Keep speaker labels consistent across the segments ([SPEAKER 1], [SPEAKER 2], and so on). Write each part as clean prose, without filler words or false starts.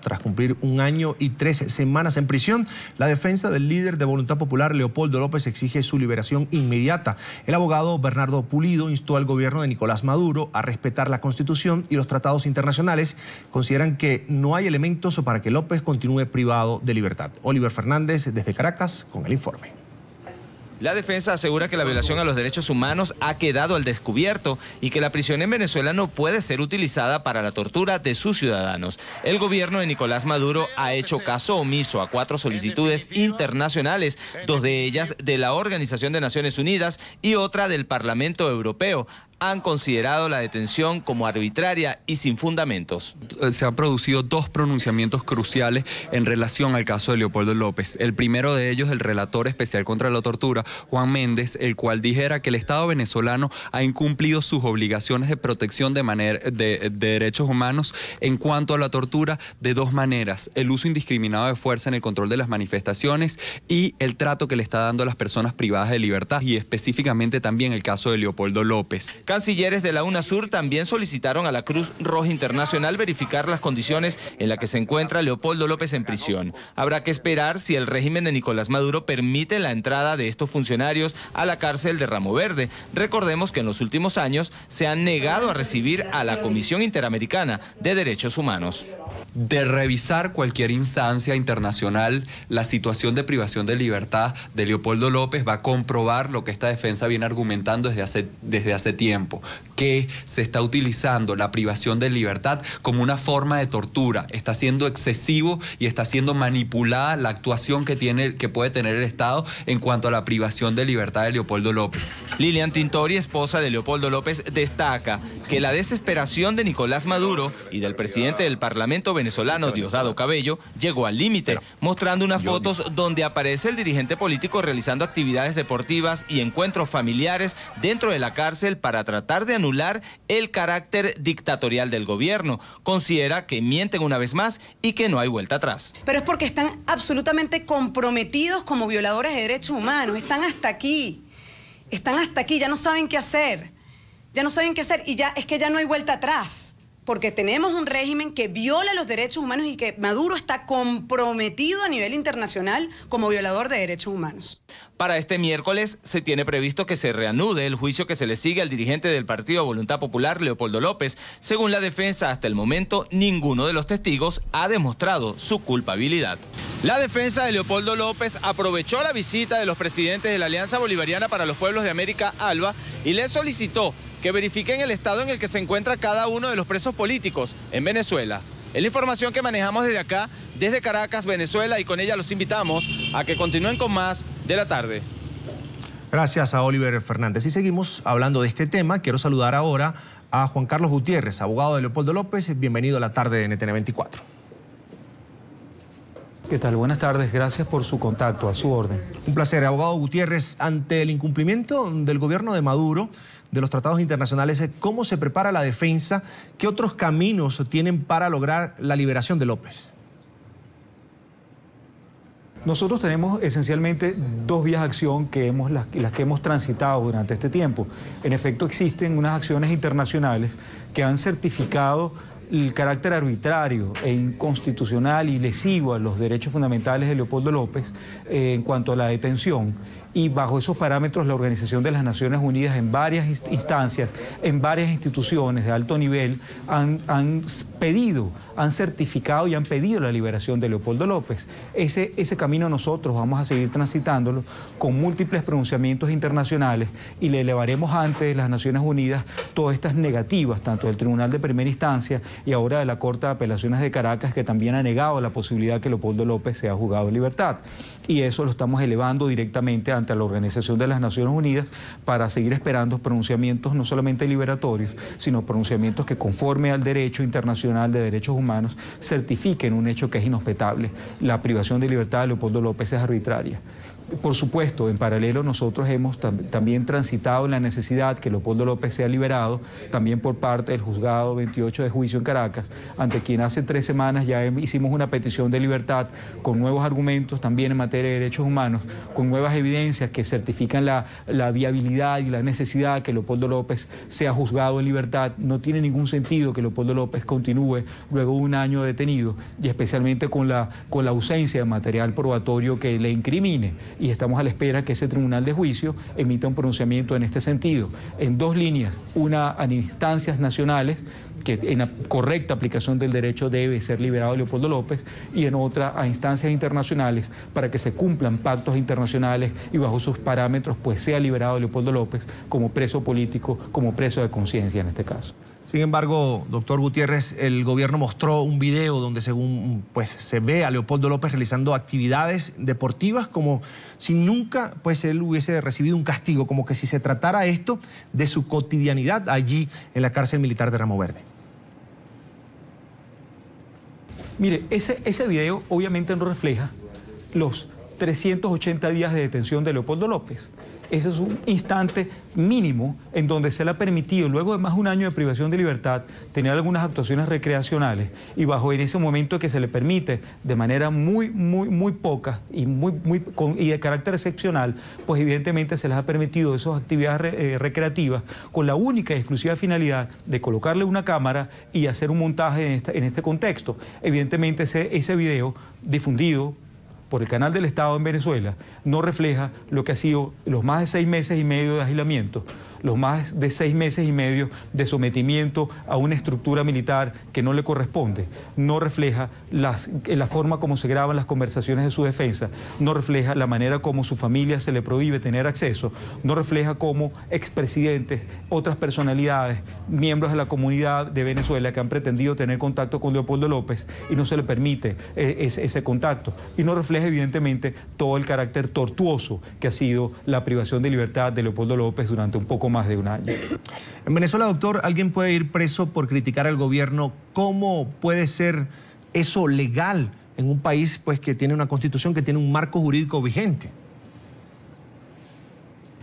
[SPEAKER 1] tras cumplir 1 año y 3 semanas en prisión. La defensa del líder de Voluntad Popular, Leopoldo López, exige su liberación inmediata. El abogado Bernardo Pulido instó al gobierno de Nicolás Maduro a respetar la Constitución y los tratados internacionales. Consideran que no hay elementos para que López continúe privado de libertad. Oliver Fernández, desde Caracas, con el informe.
[SPEAKER 2] La defensa asegura que la violación a los derechos humanos ha quedado al descubierto y que la prisión en Venezuela no puede ser utilizada para la tortura de sus ciudadanos. El gobierno de Nicolás Maduro ha hecho caso omiso a 4 solicitudes internacionales, 2 de ellas de la Organización de Naciones Unidas y otra del Parlamento Europeo. Han considerado la detención como arbitraria y sin fundamentos.
[SPEAKER 3] Se han producido 2 pronunciamientos cruciales en relación al caso de Leopoldo López. El primero de ellos, el relator especial contra la tortura, Juan Méndez, el cual dijera que el Estado venezolano ha incumplido sus obligaciones de protección de derechos humanos en cuanto a la tortura de 2 maneras: el uso indiscriminado de fuerza en el control de las manifestaciones y el trato que le está dando a las personas privadas de libertad, y específicamente también el caso de Leopoldo López.
[SPEAKER 2] Cancilleres de la UNASUR también solicitaron a la Cruz Roja Internacional verificar las condiciones en las que se encuentra Leopoldo López en prisión. Habrá que esperar si el régimen de Nicolás Maduro permite la entrada de estos funcionarios a la cárcel de Ramo Verde. Recordemos que en los últimos años se han negado a recibir a la Comisión Interamericana de Derechos Humanos.
[SPEAKER 3] De revisar cualquier instancia internacional la situación de privación de libertad de Leopoldo López, va a comprobar lo que esta defensa viene argumentando desde hace tiempo, que se está utilizando la privación de libertad como una forma de tortura. Está siendo excesivo y está siendo manipulada la actuación que puede tener el Estado en cuanto a la privación de libertad de Leopoldo López.
[SPEAKER 2] Lilian Tintori, esposa de Leopoldo López, destaca que la desesperación de Nicolás Maduro y del presidente del Parlamento venezolano, Diosdado Cabello, llegó al límite, mostrando unas fotos donde aparece el dirigente político realizando actividades deportivas y encuentros familiares dentro de la cárcel para tratar de anular el carácter dictatorial del gobierno. Considera que mienten una vez más y que no hay vuelta atrás.
[SPEAKER 4] Pero es porque están absolutamente comprometidos como violadores de derechos humanos. Están hasta aquí, ya no saben qué hacer. Y ya es que ya no hay vuelta atrás. Porque tenemos un régimen que viola los derechos humanos y que Maduro está comprometido a nivel internacional como violador de derechos humanos.
[SPEAKER 2] Para este miércoles se tiene previsto que se reanude el juicio que se le sigue al dirigente del Partido Voluntad Popular, Leopoldo López. Según la defensa, hasta el momento ninguno de los testigos ha demostrado su culpabilidad. La defensa de Leopoldo López aprovechó la visita de los presidentes de la Alianza Bolivariana para los Pueblos de América, ALBA, y le solicitó que verifiquen el estado en el que se encuentra cada uno de los presos políticos en Venezuela. Es la información que manejamos desde acá, desde Caracas, Venezuela, y con ella los invitamos a que continúen con más de la tarde.
[SPEAKER 1] Gracias a Oliver Fernández. Y seguimos hablando de este tema. Quiero saludar ahora a Juan Carlos Gutiérrez, abogado de Leopoldo López. Bienvenido a la tarde de NTN 24.
[SPEAKER 5] ¿Qué tal? Buenas tardes. Gracias por su contacto. A su orden.
[SPEAKER 1] Un placer. Abogado Gutiérrez, ante el incumplimiento del gobierno de Maduro de los tratados internacionales, ¿cómo se prepara la defensa? ¿Qué otros caminos tienen para lograr la liberación de López?
[SPEAKER 5] Nosotros tenemos esencialmente 2 vías de acción las que hemos transitado durante este tiempo. En efecto, existen unas acciones internacionales que han certificado el carácter arbitrario e inconstitucional y lesivo a los derechos fundamentales de Leopoldo López en cuanto a la detención. Y bajo esos parámetros la Organización de las Naciones Unidas en varias instancias, en varias instituciones de alto nivel han certificado y han pedido la liberación de Leopoldo López. Ese camino nosotros vamos a seguir transitándolo con múltiples pronunciamientos internacionales y le elevaremos ante las Naciones Unidas todas estas negativas, tanto del Tribunal de Primera Instancia y ahora de la Corte de Apelaciones de Caracas, que también ha negado la posibilidad de que Leopoldo López sea juzgado en libertad. Y eso lo estamos elevando directamente ante la Organización de las Naciones Unidas para seguir esperando pronunciamientos no solamente liberatorios, sino pronunciamientos que conforme al derecho internacional de derechos humanos certifiquen un hecho que es inobjetable. La privación de libertad de Leopoldo López es arbitraria. Por supuesto, en paralelo nosotros hemos también transitado en la necesidad que Leopoldo López sea liberado, también por parte del juzgado 28 de juicio en Caracas, ante quien hace 3 semanas ya hicimos una petición de libertad con nuevos argumentos también en materia de derechos humanos, con nuevas evidencias que certifican la viabilidad y la necesidad de que Leopoldo López sea juzgado en libertad. No tiene ningún sentido que Leopoldo López continúe luego de 1 año detenido, y especialmente con la ausencia de material probatorio que le incrimine. Y estamos a la espera que ese tribunal de juicio emita un pronunciamiento en este sentido, en 2 líneas: una a instancias nacionales, que en la correcta aplicación del derecho debe ser liberado Leopoldo López, y en otra a instancias internacionales para que se cumplan pactos internacionales y bajo sus parámetros pues sea liberado Leopoldo López como preso político, como preso de conciencia en este caso.
[SPEAKER 1] Sin embargo, doctor Gutiérrez, el gobierno mostró un video donde según pues se ve a Leopoldo López realizando actividades deportivas como si nunca pues él hubiese recibido un castigo, como que si se tratara esto de su cotidianidad allí en la cárcel militar de Ramo Verde.
[SPEAKER 5] Mire, ese video obviamente no refleja los 380 días de detención de Leopoldo López. Ese es un instante mínimo en donde se le ha permitido, luego de más de 1 año de privación de libertad, tener algunas actuaciones recreacionales, y bajo en ese momento que se le permite de manera muy poca y de carácter excepcional, pues evidentemente se les ha permitido esas actividades recreativas con la única y exclusiva finalidad de colocarle una cámara y hacer un montaje en este contexto. Evidentemente ese video difundido por el canal del Estado en Venezuela no refleja lo que ha sido los más de 6 meses y medio de agilamiento, los más de 6 meses y medio de sometimiento a una estructura militar que no le corresponde, no refleja la forma como se graban las conversaciones de su defensa, no refleja la manera como su familia se le prohíbe tener acceso, no refleja cómo expresidentes, otras personalidades, miembros de la comunidad de Venezuela que han pretendido tener contacto con Leopoldo López y no se le permite ese contacto, y no refleja evidentemente todo el carácter tortuoso que ha sido la privación de libertad de Leopoldo López durante un poco más de 1 año.
[SPEAKER 1] En Venezuela, doctor, alguien puede ir preso por criticar al gobierno. ¿Cómo puede ser eso legal en un país pues, que tiene una constitución, que tiene un marco jurídico vigente?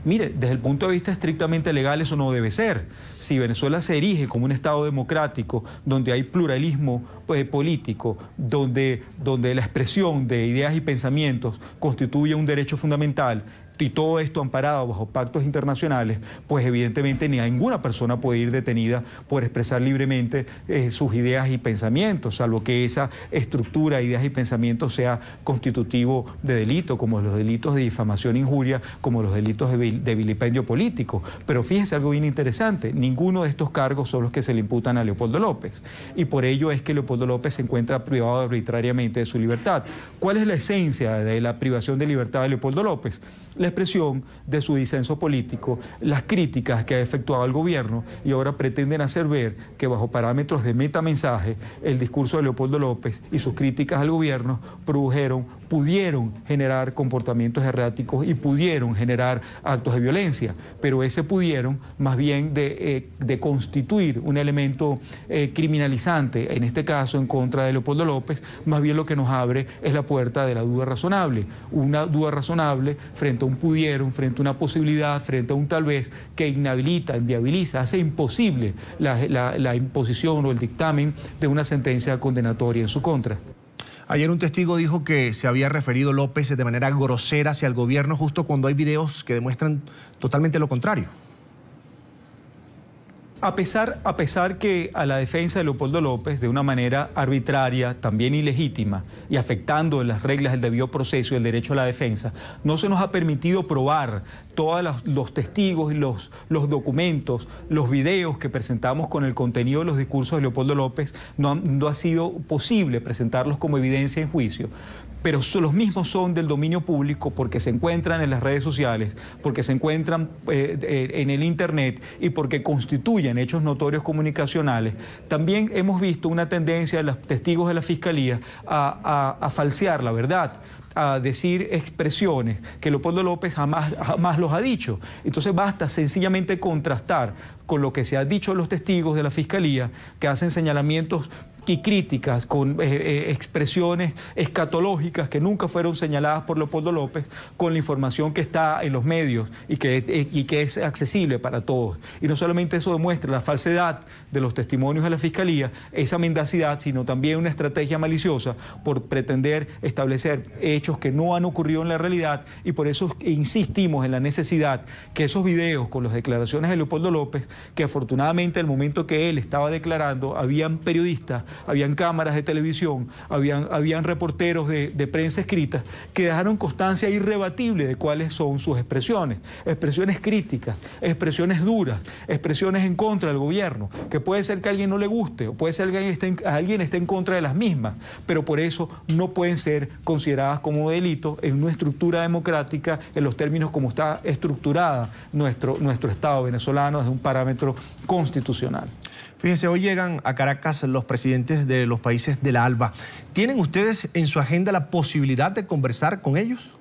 [SPEAKER 5] Mire, desde el punto de vista estrictamente legal eso no debe ser. Si Venezuela se erige como un Estado democrático, donde hay pluralismo político, donde la expresión de ideas y pensamientos constituye un derecho fundamental, y todo esto amparado bajo pactos internacionales, pues evidentemente ni ninguna persona puede ir detenida por expresar libremente sus ideas y pensamientos, salvo que esa estructura de ideas y pensamientos sea constitutivo de delito, como los delitos de difamación e injuria, como los delitos de vilipendio político. Pero fíjense algo bien interesante, ninguno de estos cargos son los que se le imputan a Leopoldo López, y por ello es que Leopoldo López se encuentra privado arbitrariamente de su libertad. ¿Cuál es la esencia de la privación de libertad de Leopoldo López? La expresión de su disenso político, las críticas que ha efectuado el gobierno, y ahora pretenden hacer ver que bajo parámetros de metamensaje el discurso de Leopoldo López y sus críticas al gobierno pudieron generar comportamientos erráticos y pudieron generar actos de violencia, pero ese pudieron más bien de constituir un elemento criminalizante, en este caso en contra de Leopoldo López, más bien lo que nos abre es la puerta de la duda razonable, una duda razonable frente a un pudieron, frente a una posibilidad, frente a un tal vez, que inhabilita, inviabiliza, hace imposible la imposición o el dictamen de una sentencia condenatoria en su contra.
[SPEAKER 1] Ayer un testigo dijo que se había referido López de manera grosera hacia el gobierno justo cuando hay videos que demuestran totalmente lo contrario.
[SPEAKER 5] A pesar que a la defensa de Leopoldo López, de una manera arbitraria, también ilegítima, y afectando las reglas del debido proceso y el derecho a la defensa, no se nos ha permitido probar todos los testigos y los documentos, los videos que presentamos con el contenido de los discursos de Leopoldo López, no ha sido posible presentarlos como evidencia en juicio. Pero los mismos son del dominio público porque se encuentran en las redes sociales, porque se encuentran en el Internet y porque constituyen hechos notorios comunicacionales. También hemos visto una tendencia de los testigos de la Fiscalía a falsear la verdad, a decir expresiones que Leopoldo López jamás los ha dicho. Entonces basta sencillamente contrastar con lo que se ha dicho de los testigos de la Fiscalía, que hacen señalamientos y críticas con expresiones escatológicas que nunca fueron señaladas por Leopoldo López, con la información que está en los medios y que es accesible para todos. Y no solamente eso demuestra la falsedad de los testimonios de la Fiscalía, esa mendacidad, sino también una estrategia maliciosa por pretender establecer hechos que no han ocurrido en la realidad, y por eso insistimos en la necesidad que esos videos con las declaraciones de Leopoldo López, que afortunadamente al momento que él estaba declarando habían periodistas, habían cámaras de televisión, habían reporteros de prensa escrita que dejaron constancia irrebatible de cuáles son sus expresiones críticas, expresiones duras, expresiones en contra del gobierno, que puede ser que a alguien no le guste o puede ser que alguien esté en contra de las mismas, pero por eso no pueden ser consideradas como delito en una estructura democrática en los términos como está estructurada nuestro Estado venezolano desde un parámetro constitucional.
[SPEAKER 1] Fíjense, hoy llegan a Caracas los presidentes de los países de la ALBA. ¿Tienen ustedes en su agenda la posibilidad de conversar con ellos?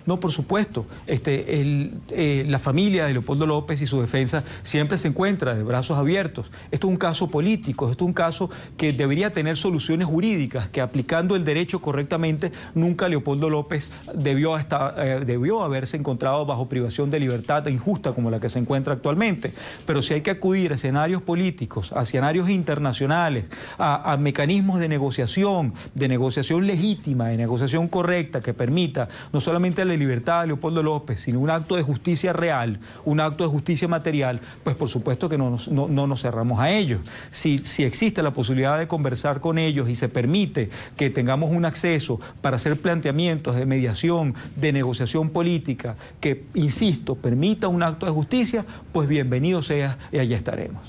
[SPEAKER 5] No, por supuesto. La familia de Leopoldo López y su defensa siempre se encuentra de brazos abiertos. Esto es un caso político, esto es un caso que debería tener soluciones jurídicas, que aplicando el derecho correctamente, nunca Leopoldo López debió haberse encontrado bajo privación de libertad injusta como la que se encuentra actualmente. Pero si hay que acudir a escenarios políticos, a escenarios internacionales, a mecanismos de negociación legítima, de negociación correcta, que permita no solamente la libertad de Leopoldo López, sino un acto de justicia real, un acto de justicia material, pues por supuesto que no nos cerramos a ellos. Si existe la posibilidad de conversar con ellos y se permite que tengamos un acceso para hacer planteamientos de mediación, de negociación política, que, insisto, permita un acto de justicia, pues bienvenido sea y allá estaremos.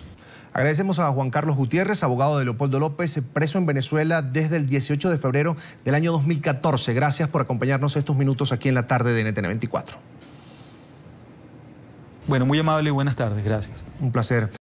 [SPEAKER 1] Agradecemos a Juan Carlos Gutiérrez, abogado de Leopoldo López, preso en Venezuela desde el 18 de febrero del año 2014. Gracias por acompañarnos estos minutos aquí en la tarde de NTN 24.
[SPEAKER 5] Bueno, muy amable y buenas tardes. Gracias.
[SPEAKER 1] Un placer.